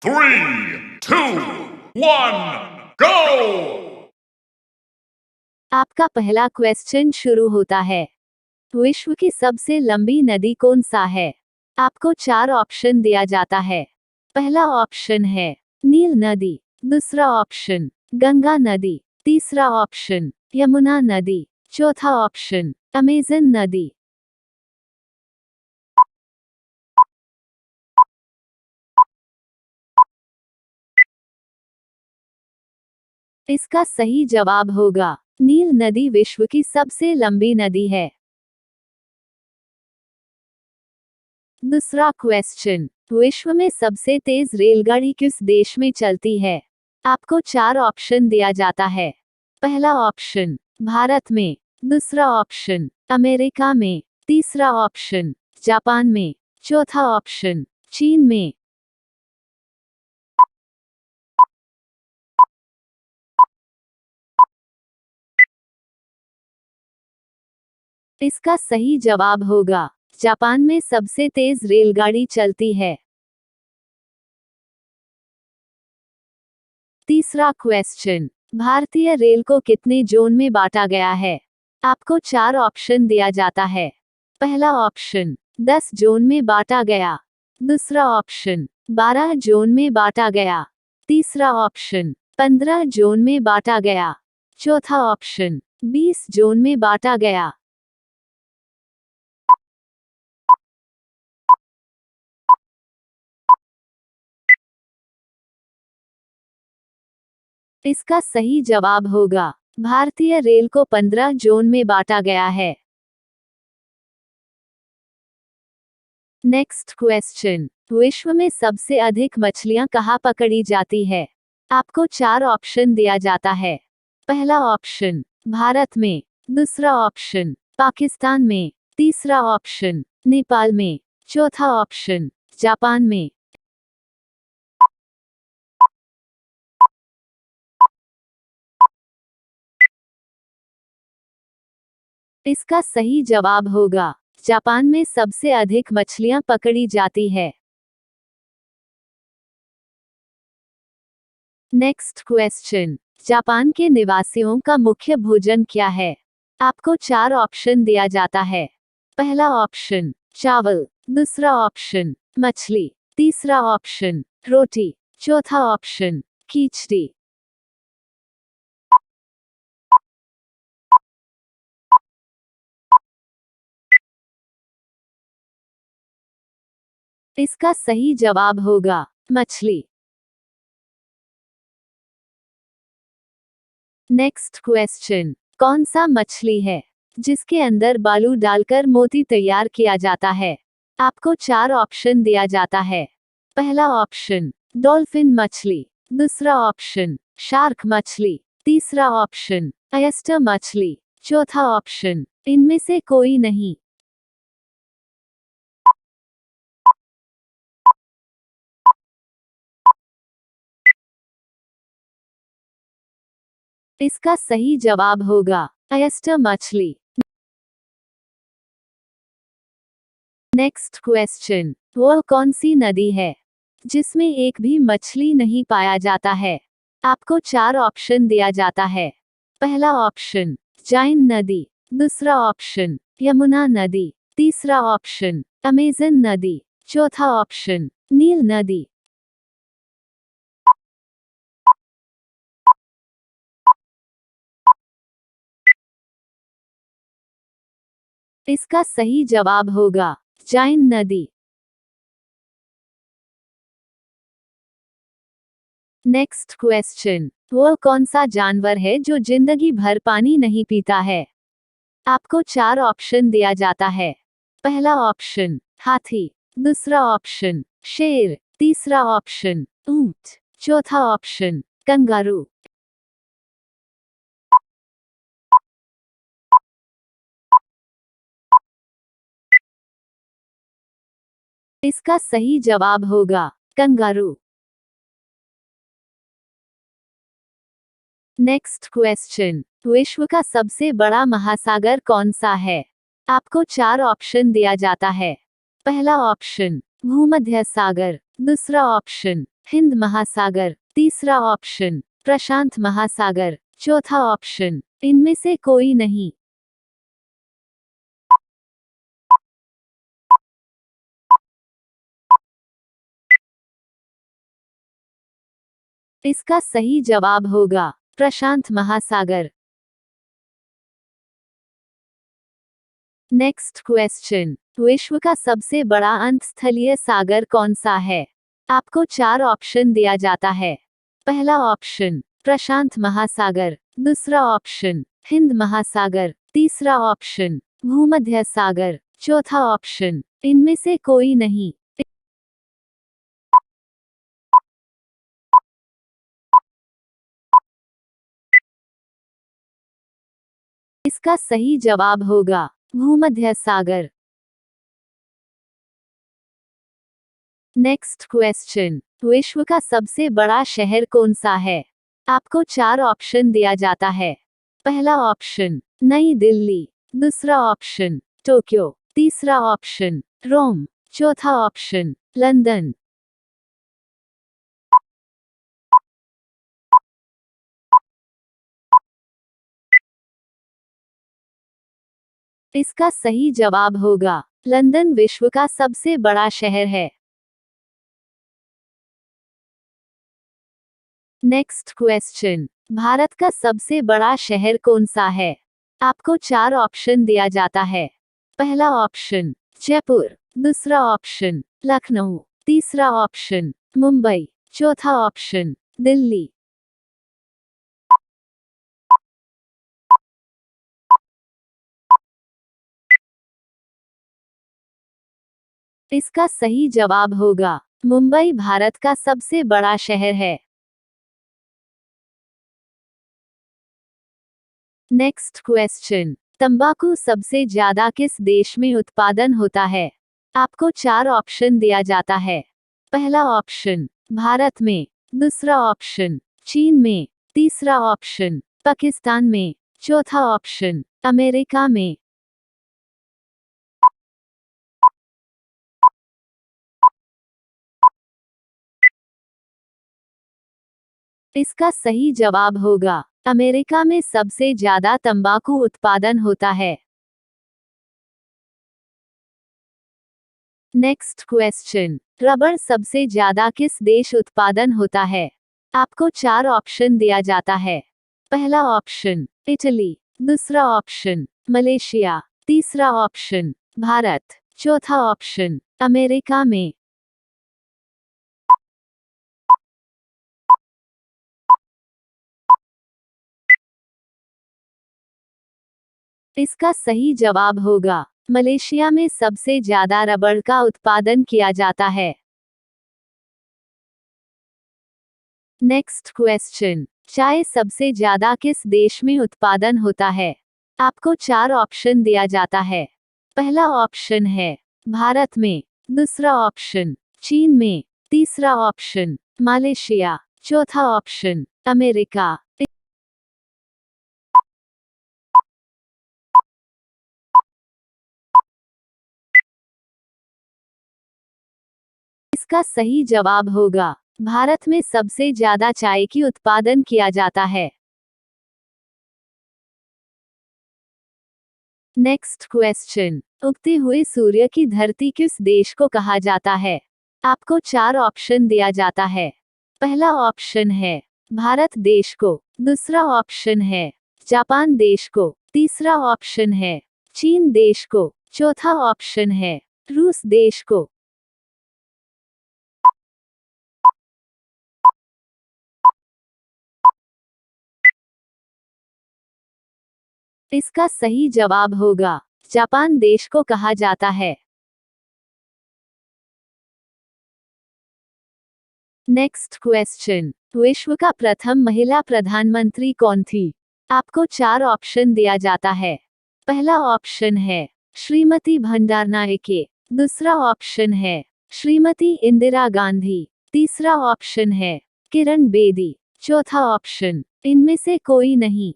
3, 2, 1, go! आपका पहला question शुरू होता है। विश्व की सबसे लंबी नदी कौन सा है? आपको 4 ऑप्शन दिया जाता है। पहला ऑप्शन है नील नदी, दूसरा ऑप्शन गंगा नदी, तीसरा ऑप्शन यमुना नदी, चौथा ऑप्शन अमेजन नदी। इसका सही जवाब होगा नील नदी विश्व की सबसे लंबी नदी है। दूसरा क्वेश्चन, विश्व में सबसे तेज रेलगाड़ी किस देश में चलती है? आपको 4 ऑप्शन दिया जाता है। पहला ऑप्शन भारत में, दूसरा ऑप्शन अमेरिका में, तीसरा ऑप्शन जापान में, चौथा ऑप्शन चीन में। इसका सही जवाब होगा जापान में सबसे तेज रेलगाड़ी चलती है। तीसरा क्वेश्चन, भारतीय रेल को कितने जोन में बांटा गया है? आपको 4 ऑप्शन दिया जाता है। पहला ऑप्शन 10 जोन में बांटा गया, दूसरा ऑप्शन 12 जोन में बांटा गया, तीसरा ऑप्शन 15 जोन में बांटा गया, चौथा ऑप्शन 20 जोन में बांटा गया। इसका सही जवाब होगा भारतीय रेल को 15 जोन में बांटा गया है। नेक्स्ट क्वेश्चन, विश्व में सबसे अधिक मछलियां कहाँ पकड़ी जाती है? आपको 4 ऑप्शन दिया जाता है। पहला ऑप्शन भारत में, दूसरा ऑप्शन पाकिस्तान में, तीसरा ऑप्शन नेपाल में, चौथा ऑप्शन जापान में। इसका सही जवाब होगा जापान में सबसे अधिक मछलियां पकड़ी जाती है। नेक्स्ट क्वेश्चन, जापान के निवासियों का मुख्य भोजन क्या है? आपको 4 ऑप्शन दिया जाता है। पहला ऑप्शन चावल, दूसरा ऑप्शन मछली, तीसरा ऑप्शन रोटी, चौथा ऑप्शन खिचड़ी। इसका सही जवाब होगा मछली। नेक्स्ट क्वेश्चन, कौन सा मछली है जिसके अंदर बालू डालकर मोती तैयार किया जाता है? आपको 4 ऑप्शन दिया जाता है। पहला ऑप्शन डॉल्फिन मछली, दूसरा ऑप्शन शार्क मछली, तीसरा ऑप्शन ऑयस्टर मछली, चौथा ऑप्शन इनमें से कोई नहीं। इसका सही जवाब होगा ऑयस्टर मछली। नेक्स्ट क्वेश्चन, वह कौन सी नदी है जिसमें एक भी मछली नहीं पाया जाता है? आपको 4 ऑप्शन दिया जाता है। पहला ऑप्शन जाइन नदी, दूसरा ऑप्शन यमुना नदी, तीसरा ऑप्शन अमेजन नदी, चौथा ऑप्शन नील नदी। इसका सही जवाब होगा जाइन नदी। नेक्स्ट क्वेश्चन, वह कौन सा जानवर है जो जिंदगी भर पानी नहीं पीता है? आपको 4 ऑप्शन दिया जाता है। पहला ऑप्शन हाथी, दूसरा ऑप्शन शेर, तीसरा ऑप्शन ऊंट, चौथा ऑप्शन कंगारू। इसका सही जवाब होगा कंगारू। नेक्स्ट क्वेश्चन, विश्व का सबसे बड़ा महासागर कौन सा है? आपको 4 ऑप्शन दिया जाता है। पहला ऑप्शन भूमध्य सागर, दूसरा ऑप्शन हिंद महासागर। तीसरा ऑप्शन प्रशांत महासागर। चौथा ऑप्शन इनमें से कोई नहीं। इसका सही जवाब होगा प्रशांत महासागर। नेक्स्ट क्वेश्चन, विश्व का सबसे बड़ा अंतस्थलीय सागर कौन सा है? आपको 4 ऑप्शन दिया जाता है। पहला ऑप्शन प्रशांत महासागर, दूसरा ऑप्शन हिंद महासागर, तीसरा ऑप्शन भूमध्य सागर, चौथा ऑप्शन इनमें से कोई नहीं। इसका सही जवाब होगा भूमध्य सागर। नेक्स्ट क्वेश्चन, विश्व का सबसे बड़ा शहर कौन सा है? आपको 4 ऑप्शन दिया जाता है। पहला ऑप्शन नई दिल्ली, दूसरा ऑप्शन टोक्यो, तीसरा ऑप्शन रोम, चौथा ऑप्शन लंदन। इसका सही जवाब होगा लंदन विश्व का सबसे बड़ा शहर है। नेक्स्ट क्वेश्चन, भारत का सबसे बड़ा शहर कौन सा है? आपको 4 ऑप्शन दिया जाता है। पहला ऑप्शन जयपुर, दूसरा ऑप्शन लखनऊ, तीसरा ऑप्शन मुंबई, चौथा ऑप्शन दिल्ली। इसका सही जवाब होगा मुंबई भारत का सबसे बड़ा शहर है। नेक्स्ट क्वेश्चन, तंबाकू सबसे ज्यादा किस देश में उत्पादन होता है? आपको 4 ऑप्शन दिया जाता है। पहला ऑप्शन भारत में, दूसरा ऑप्शन चीन में, तीसरा ऑप्शन पाकिस्तान में, चौथा ऑप्शन अमेरिका में। इसका सही जवाब होगा अमेरिका में सबसे ज्यादा तंबाकू उत्पादन होता है। नेक्स्ट क्वेश्चन, रबर सबसे ज्यादा किस देश उत्पादन होता है? आपको 4 ऑप्शन दिया जाता है। पहला ऑप्शन इटली, दूसरा ऑप्शन मलेशिया, तीसरा ऑप्शन भारत, चौथा ऑप्शन अमेरिका में। इसका सही जवाब होगा मलेशिया में सबसे ज्यादा रबर का उत्पादन किया जाता है। नेक्स्ट क्वेश्चन, चाय सबसे ज्यादा किस देश में उत्पादन होता है? आपको 4 ऑप्शन दिया जाता है। पहला ऑप्शन है भारत में, दूसरा ऑप्शन चीन में, तीसरा ऑप्शन मलेशिया, चौथा ऑप्शन अमेरिका। इसका सही जवाब होगा भारत में सबसे ज्यादा चाय की उत्पादन किया जाता है। नेक्स्ट क्वेश्चन, उगते हुए सूर्य की धरती किस देश को कहा जाता है? आपको 4 ऑप्शन दिया जाता है। पहला ऑप्शन है भारत देश को, दूसरा ऑप्शन है जापान देश को, तीसरा ऑप्शन है चीन देश को, चौथा ऑप्शन है रूस देश को। इसका सही जवाब होगा जापान देश को कहा जाता है। नेक्स्ट क्वेश्चन, विश्व का प्रथम महिला प्रधानमंत्री कौन थी? आपको 4 ऑप्शन दिया जाता है। पहला ऑप्शन है श्रीमती भंडारनायके, दूसरा ऑप्शन है श्रीमती इंदिरा गांधी, तीसरा ऑप्शन है किरण बेदी, चौथा ऑप्शन इनमें से कोई नहीं।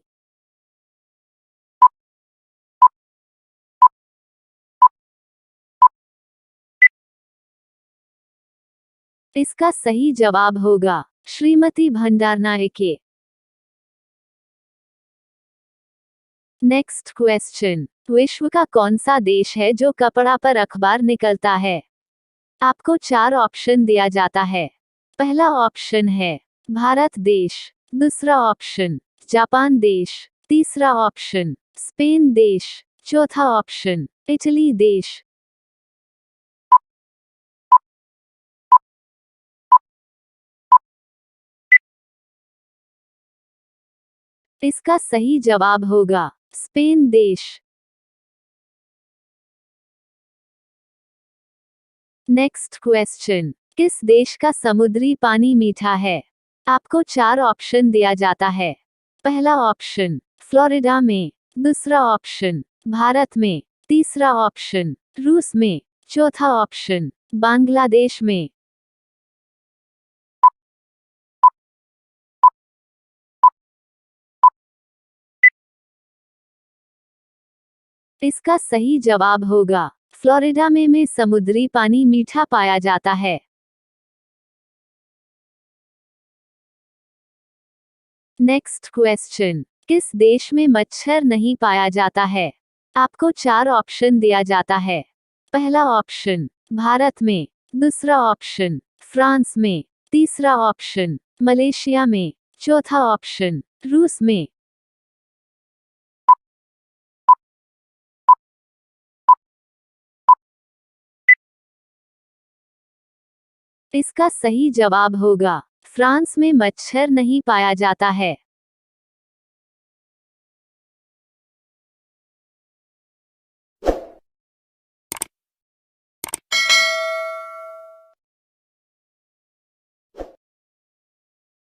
इसका सही जवाब होगा श्रीमती भंडारनायके। नेक्स्ट क्वेश्चन, विश्व का कौन सा देश है जो कपड़ा पर अखबार निकलता है? आपको 4 ऑप्शन दिया जाता है। पहला ऑप्शन है भारत देश, दूसरा ऑप्शन जापान देश, तीसरा ऑप्शन स्पेन देश, चौथा ऑप्शन इटली देश। इसका सही जवाब होगा स्पेन देश। नेक्स्ट क्वेश्चन, किस देश का समुद्री पानी मीठा है? आपको 4 ऑप्शन दिया जाता है। पहला ऑप्शन फ्लोरिडा में, दूसरा ऑप्शन भारत में, तीसरा ऑप्शन रूस में, चौथा ऑप्शन बांग्लादेश में। इसका सही जवाब होगा फ्लोरिडा में समुद्री पानी मीठा पाया जाता है। नेक्स्ट क्वेश्चन, किस देश में मच्छर नहीं पाया जाता है? आपको 4 ऑप्शन दिया जाता है। पहला ऑप्शन भारत में, दूसरा ऑप्शन फ्रांस में, तीसरा ऑप्शन मलेशिया में, चौथा ऑप्शन रूस में। इसका सही जवाब होगा फ्रांस में मच्छर नहीं पाया जाता है।